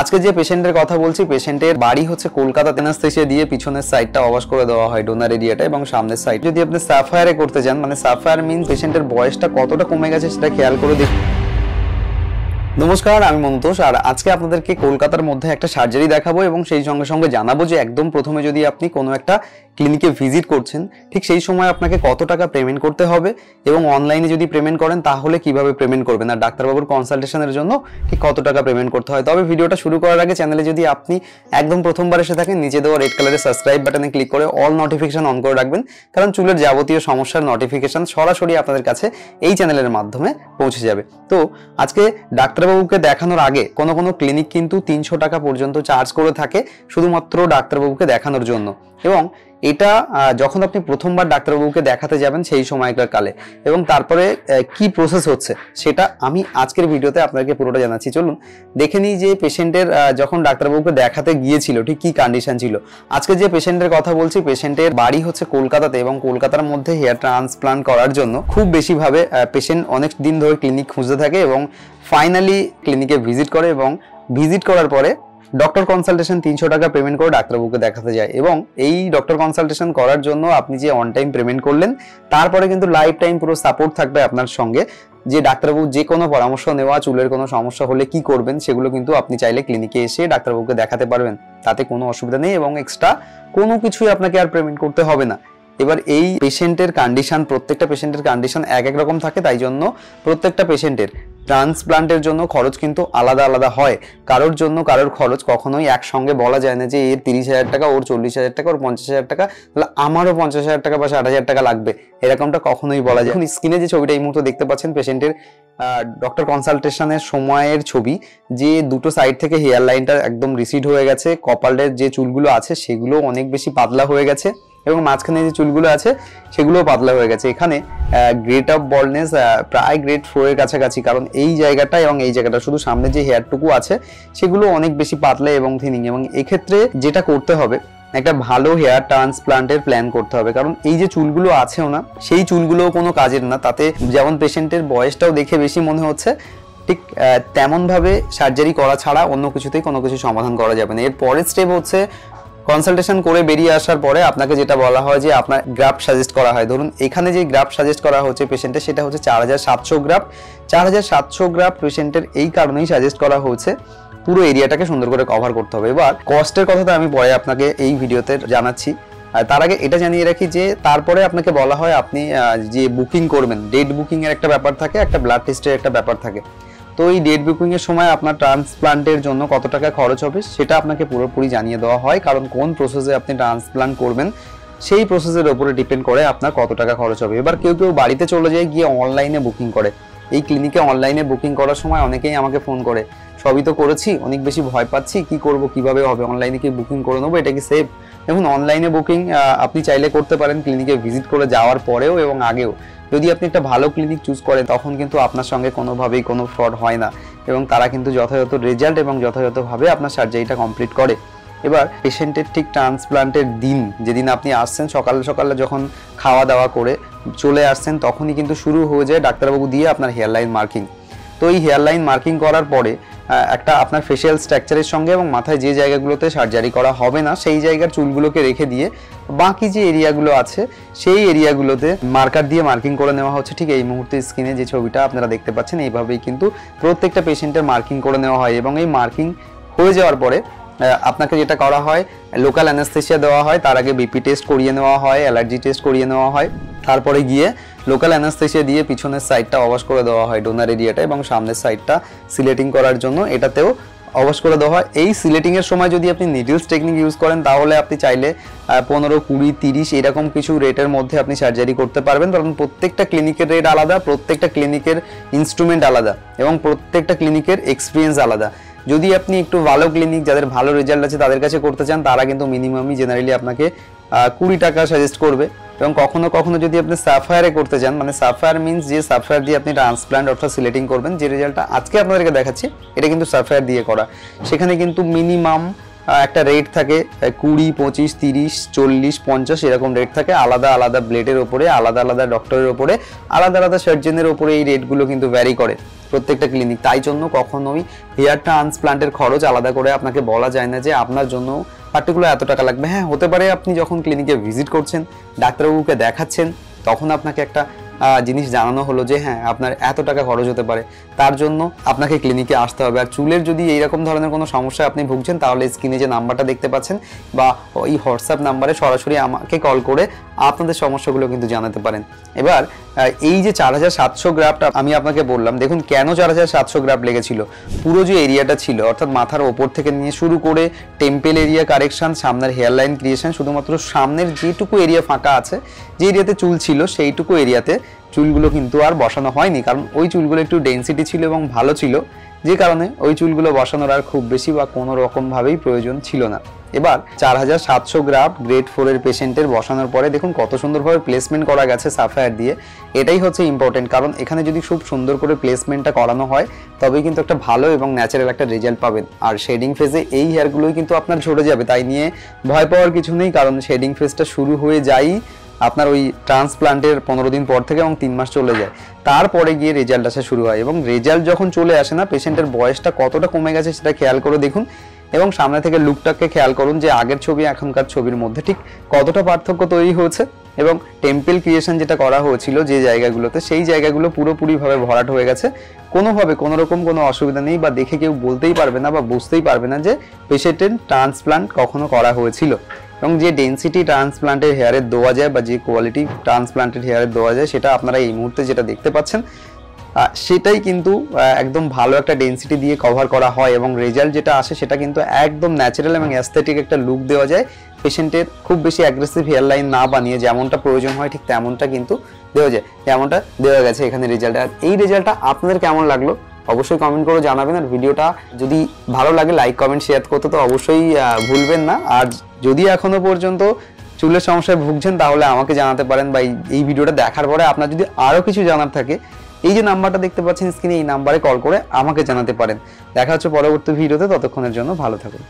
আজকে যে পেশেন্টের কথা বলছি, পেশেন্টের বাড়ি হচ্ছে কলকাতা। অ্যানেস্থেসিয়া দিয়ে পিছনের সাইডটা অবশ করে দেওয়া হয়, ডোনার এরিয়াটা, এবং সামনের সাইড যদি আপনি সাফায়ারে করতে চান, মানে সাফায়ার মিন পেশেন্টের বয়সটা কতটা কমে গেছে সেটা খেয়াল করে দেখুন। নমস্কার, আমি মন্তোষ, আর আজকে আপনাদেরকে কলকাতার মধ্যে একটা সার্জারি দেখাবো এবং সেই সঙ্গে সঙ্গে জানাবো যে একদম প্রথমে যদি আপনি কোনো একটা ক্লিনিকে ভিজিট করছেন, ঠিক সেই সময় আপনাকে কত টাকা পেমেন্ট করতে হবে এবং অনলাইনে যদি পেমেন্ট করেন তাহলে কিভাবে পেমেন্ট করবেন, আর ডাক্তারবাবুর কনসালটেশনের জন্য ঠিক কত টাকা পেমেন্ট করতে হয়। তবে ভিডিওটা শুরু করার আগে চ্যানেলে যদি আপনি একদম প্রথমবার এসে থাকেন, নিচে দেওয়া রেড কালারের সাবস্ক্রাইব বাটনে ক্লিক করে অল নোটিফিকেশন অন করে রাখবেন, কারণ চুলের যাবতীয় সমস্যার নোটিফিকেশন সরাসরি আপনাদের কাছে এই চ্যানেলের মাধ্যমে পৌঁছে যাবে। তো আজকে ডাক্তারবাবুকে দেখানোর আগে কোনো ক্লিনিক কিন্তু 300 টাকা পর্যন্ত চার্জ করে থাকে শুধুমাত্র ডাক্তারবাবুকে দেখানোর জন্য, এবং এটা যখন আপনি প্রথমবার ডাক্তারবাবুকে দেখাতে যাবেন সেই সময়কার কালে, এবং তারপরে কি প্রসেস হচ্ছে সেটা আমি আজকের ভিডিওতে আপনাকে পুরোটা জানাচ্ছি। চলুন দেখে নিই যে পেশেন্টের যখন ডাক্তারবাবুকে দেখাতে গিয়েছিল ঠিক কি কন্ডিশন ছিল। আজকে যে পেশেন্টের কথা বলছি, পেশেন্টের বাড়ি হচ্ছে কলকাতাতে, এবং কলকাতার মধ্যে হেয়ার ট্রান্সপ্লান্ট করার জন্য খুব বেশিভাবে পেশেন্ট অনেক দিন ধরে ক্লিনিক খুঁজতে থাকে এবং ফাইনালি ক্লিনিকে ভিজিট করে, এবং ভিজিট করার পরে ডক্টর কনসালটেশন 300 টাকা পেমেন্ট করে ডাক্তারবাবুকে দেখাতে যায়। এবং এই ডক্টর কনসালটেশন করার জন্য আপনি যে অন টাইম পেমেন্ট করলেন, তারপরে কিন্তু লাইফ টাইম পুরো সাপোর্ট থাকবে আপনার সঙ্গে, যে ডাক্তারবাবু যে কোনো পরামর্শ নেওয়া, চুলের কোনো সমস্যা হলে কি করবেন সেগুলো কিন্তু আপনি চাইলে ক্লিনিকে এসে ডাক্তারবাবুকে দেখাতে পারবেন, তাতে কোনো অসুবিধা নেই, এবং এক্সট্রা কোনো কিছুই আপনাকে আর পেমেন্ট করতে হবে না। এবার এই পেশেন্টের কন্ডিশন, প্রত্যেকটা পেশেন্টের কন্ডিশন এক এক রকম থাকে, তাই জন্য প্রত্যেকটা পেশেন্টের ট্রান্সপ্লান্টের জন্য খরচ কিন্তু আলাদা আলাদা হয়। কারোর জন্য কারোর খরচ কখনোই একসঙ্গে বলা যায় না যে এর 30,000 টাকা, ওর 40,000 টাকা, ওর 50,000 টাকা, তাহলে আমারও 50,000 টাকা বা 60,000 টাকা লাগবে, এরকমটা কখনোই বলা যায়। এখন স্ক্রিনে যে ছবিটা এই মুহূর্তে দেখতে পাচ্ছেন পেশেন্টের ডক্টর কনসালটেশনের সময়ের ছবি, যে দুটো সাইড থেকে হেয়ার লাইনটা একদম রিসিড হয়ে গেছে, কপালের যে চুলগুলো আছে সেগুলো অনেক বেশি পাতলা হয়ে গেছে, এবং মাঝখানে যে চুলগুলো আছে সেগুলোও পাতলা হয়ে গেছে। এখানে গ্রেড অফ বল্ডনেস প্রায় গ্রেড 4 এর কাছাকাছি, কারণ এই জায়গাটা এবং এই জায়গাটা শুধু সামনে যে হেয়ারটুকু আছে সেগুলো অনেক বেশি পাতলা এবং থিনিং, এবং এক্ষেত্রে যেটা করতে হবে একটা ভালো হেয়ার ট্রান্সপ্লান্টের প্ল্যান করতে হবে, কারণ এই যে চুলগুলো আছেও না সেই চুলগুলোও কোনো কাজের না। তাতে যেমন পেশেন্টের বয়সটাও দেখে বেশি মনে হচ্ছে, ঠিক তেমনভাবে সার্জারি করা ছাড়া অন্য কিছুতেই কোনো কিছু সমাধান করা যাবে না। এর পরের স্টেপ হচ্ছে কনসালটেশন করে বেরিয়ে আসার পরে আপনাকে যেটা বলা হয় যে আপনার গ্রাফট সাজেস্ট করা হয়। ধরুন এখানে যে গ্রাফট সাজেস্ট করা হচ্ছে পেশেন্টের, সেটা হচ্ছে 4700 গ্রাফট। 4700 গ্রাফট পেশেন্টের এই কারণেই সাজেস্ট করা হচ্ছে পুরো এরিয়াটাকে সুন্দর করে কভার করতে হবে। এবার কস্টের কথা তো আমি পরে আপনাকে এই ভিডিওতে জানাচ্ছি, তার আগে এটা জানিয়ে রাখি যে তারপরে আপনাকে বলা হয় আপনি যে বুকিং করবেন, ডেট বুকিং এর একটা ব্যাপার থাকে, একটা ব্লাড টেস্টের একটা ব্যাপার থাকে। তো এই ডেট বুকিং এর সময় আপনার ট্রান্সপ্লান্টের জন্য কত টাকা খরচ হবে সেটা আপনাকে পুরোপুরি জানিয়ে দেওয়া হয়, কারণ কোন প্রসেসে আপনি ট্রান্সপ্লান্ট করবেন সেই প্রসেসের উপরে ডিপেন্ড করে আপনার কত টাকা খরচ হবে। এবার কেউ কেউ বাড়িতে চলে যায় গিয়ে অনলাইনে বুকিং করে। এই ক্লিনিকে অনলাইনে বুকিং করার সময় অনেকেই আমাকে ফোন করে, সবই তো করেছি, অনেক বেশি ভয় পাচ্ছি, কি করব, কিভাবে হবে, অনলাইনে কি বুকিং করে নেবো, এটা কি সেফ? দেখুন, অনলাইনে বুকিং আপনি চাইলে করতে পারেন ক্লিনিকে ভিজিট করে যাওয়ার পরেও এবং আগেও। যদি আপনি একটা ভালো ক্লিনিক চুজ করেন তখন কিন্তু আপনার সঙ্গে কোনোভাবেই কোনো ফ্রড হয় না, এবং তারা কিন্তু যথাযথ রেজাল্ট এবং যথাযথভাবে আপনার সার্জারিটা কমপ্লিট করে। এবার পেশেন্টের ঠিক ট্রান্সপ্লান্টের দিন, যেদিন আপনি আসছেন সকালে সকালে যখন খাওয়া দাওয়া করে চলে আসছেন, তখনই কিন্তু শুরু হয়ে যায় ডাক্তারবাবু দিয়ে আপনার হেয়ার লাইন মার্কিং। তো এই হেয়ার লাইন মার্কিং করার পরে একটা আপনার ফেশিয়াল স্ট্রাকচারের সঙ্গে এবং মাথায় যে জায়গাগুলোতে সার্জারি করা হবে না সেই জায়গার চুলগুলোকে রেখে দিয়ে বাকি যে এরিয়াগুলো আছে সেই এরিয়াগুলোতে মার্কার দিয়ে মার্কিং করে নেওয়া হচ্ছে। ঠিক এই মুহূর্তে স্ক্রিনে যে ছবিটা আপনারা দেখতে পাচ্ছেন, এইভাবেই কিন্তু প্রত্যেকটা পেশেন্টের মার্কিং করে নেওয়া হয়, এবং এই মার্কিং হয়ে যাওয়ার পরে আপনাকে যেটা করা হয়, লোকাল অ্যানেস্থেসিয়া দেওয়া হয়, তার আগে বিপি টেস্ট করিয়ে নেওয়া হয়, অ্যালার্জি টেস্ট করিয়ে নেওয়া হয়, তারপরে গিয়ে লোকাল অ্যানেস্থেসিয়া দিয়ে পিছনের সাইডটা অবশ করে দেওয়া হয়, ডোনার এরিয়াটা, এবং সামনের সাইডটা সিলেটিং করার জন্য এটাতেও অবশ করে দেওয়া হয়। এই সিলেটিং এর সময় যদি আপনি নিডলস টেকনিক ইউজ করেন তাহলে আপনি চাইলে 15, 20, 30 এরকম কিছু রেটের মধ্যে আপনি সার্জারি করতে পারবেন, কারণ প্রত্যেকটা ক্লিনিকের রেট আলাদা, প্রত্যেকটা ক্লিনিকের ইনস্ট্রুমেন্ট আলাদা, এবং প্রত্যেকটা ক্লিনিকের এক্সপিরিয়েন্স আলাদা। যদি আপনি একটু ভালো ক্লিনিক, যাদের ভালো রেজাল্ট আছে তাদের কাছে করতে চান, তারা কিন্তু মিনিমামই জেনারেলি আপনাকে 20 টাকা সাজেস্ট করবে। এবং কখনো কখনো যদি আপনি সাফায়ারে করতে চান, মানে সাফায়ার মিন্স যে সাফায়ার দিয়ে আপনি ট্রান্সপ্লান্ট অর্থাৎ সিলেটিং করবেন, যে রেজাল্টটা আজকে আপনাদেরকে দেখাচ্ছি এটা কিন্তু সাফায়ার দিয়ে করা, সেখানে কিন্তু মিনিমাম একটা রেট থাকে 20, 25, 30, 40, 50 এরকম রেট থাকে, আলাদা আলাদা ব্লেডের উপরে, আলাদা আলাদা ডক্টরের উপরে, আলাদা আলাদা সার্জনের উপরে এই রেটগুলো কিন্তু ভ্যারি করে। প্রত্যেকটা ক্লিনিক, তাই জন্য কখনোই হেয়ার ট্রান্সপ্লান্টের খরচ আলাদা করে আপনাকে বলা যায় না যে আপনার জন্য পার্টিকুলার এত টাকা লাগবে। হ্যাঁ, হতে পারে আপনি যখন ক্লিনিকে ভিজিট করছেন, ডাক্তারবাবুকে দেখাচ্ছেন, তখন আপনাকে একটা জিনিস জানানো হলো যে হ্যাঁ আপনার এত টাকা খরচ হতে পারে, তার জন্য আপনাকে ক্লিনিকে আসতে হবে। আর চুলের যদি এইরকম ধরনের কোনো সমস্যায় আপনি ভুগছেন, তাহলে স্ক্রিনে যে নাম্বারটা দেখতে পাচ্ছেন বা এই হোয়াটসঅ্যাপ নাম্বারে সরাসরি আমাকে কল করে আপনাদের সমস্যাগুলো কিন্তু জানাতে পারেন। এবার এই যে 4700 গ্রাফট আমি আপনাকে বললাম, দেখুন কেন 4700 গ্রাফট লেগেছিল। পুরো যে এরিয়াটা ছিল, অর্থাৎ মাথার ওপর থেকে নিয়ে শুরু করে টেম্পেল এরিয়া কারেকশন, সামনের হেয়ার লাইন ক্রিয়েশন, শুধুমাত্র সামনের যেটুকু এরিয়া ফাঁকা আছে, যে এরিয়াতে চুল ছিল সেইটুকু এরিয়াতে চুলগুলো কিন্তু আর বসানো হয়নি, কারণ ওই চুলগুলো একটু ডেন্সিটি ছিল এবং ভালো ছিল, যে কারণে ওই চুলগুলো বসানোর আর খুব বেশি বা কোনো রকমভাবেই প্রয়োজন ছিল না। এবার 4700 গ্রাফট গ্রেড 4 এর পেশেন্টের বসানোর পরে দেখুন কত সুন্দরভাবে প্লেসমেন্ট করা গেছে সাফায়ার দিয়ে। এটাই হচ্ছে ইম্পর্টেন্ট, কারণ এখানে যদি খুব সুন্দর করে প্লেসমেন্টটা করানো হয় তবেই কিন্তু একটা ভালো এবং ন্যাচারাল একটা রেজাল্ট পাবেন। আর শেডিং ফেজে এই হেয়ারগুলোই কিন্তু আপনার ঝরে যাবে, তাই নিয়ে ভয় পাওয়ার কিছু নেই, কারণ শেডিং ফেজটা শুরু হয়ে যায় আপনার ওই ট্রান্সপ্লান্টের 15 দিন পর থেকে এবং 3 মাস চলে যায়, তারপরে গিয়ে রেজাল্ট আসা শুরু হয়। এবং রেজাল্ট যখন চলে আসে না, পেশেন্টের বয়সটা কতটা কমে গেছে সেটা খেয়াল করে দেখুন, এবং সামনে থেকে লুকটাকে খেয়াল করুন যে আগের ছবি এখনকার ছবির মধ্যে ঠিক কতটা পার্থক্য তৈরি হয়েছে। এবং টেম্পেল ক্রিয়েশন যেটা করা হয়েছিল যে জায়গাগুলোতে, সেই জায়গাগুলো পুরোপুরিভাবে ভরাট হয়ে গেছে, কোনোভাবে কোনো রকম কোনো অসুবিধা নেই, বা দেখে কেউ বলতেই পারবে না বা বুঝতেই পারবে না যে পেশেন্টের ট্রান্সপ্লান্ট কখনো করা হয়েছিল। এবং যে ডেন্সিটি ট্রান্সপ্লান্টের হেয়ারের দেওয়া যায় বা যে কোয়ালিটি ট্রান্সপ্লান্টেড হেয়ারের দেওয়া যায়, সেটা আপনারা এই মুহূর্তে যেটা দেখতে পাচ্ছেন সেটাই কিন্তু একদম ভালো একটা ডেন্সিটি দিয়ে কভার করা হয়, এবং রেজাল্ট যেটা আসে সেটা কিন্তু একদম ন্যাচারাল এবং অ্যাস্থেটিক একটা লুক দেওয়া যায়। পেশেন্টের খুব বেশি অ্যাগ্রেসিভ হেয়ার লাইন না বানিয়ে যেমনটা প্রয়োজন হয় ঠিক তেমনটা কিন্তু দেওয়া যায়, যেমনটা দেওয়া গেছে এখানে রেজাল্ট। আর এই রেজাল্টটা আপনাদের কেমন লাগলো অবশ্যই কমেন্ট করে জানাবেন। আর ভিডিওটা যদি ভালো লাগে লাইক কমেন্ট শেয়ার করতে তো অবশ্যই ভুলবেন না। আর যদি এখনো পর্যন্ত চুলের সমস্যায় ভুগছেন তাহলে আমাকে জানাতে পারেন, বা এই ভিডিওটা দেখার পরে আপনার যদি আরও কিছু জানার থাকে, এই যে নাম্বারটা দেখতে পাচ্ছেন স্ক্রিনে, এই নাম্বারে কল করে আমাকে জানাতে পারেন। দেখা হচ্ছে পরবর্তী ভিডিওতে, ততক্ষণের জন্য ভালো থাকুন।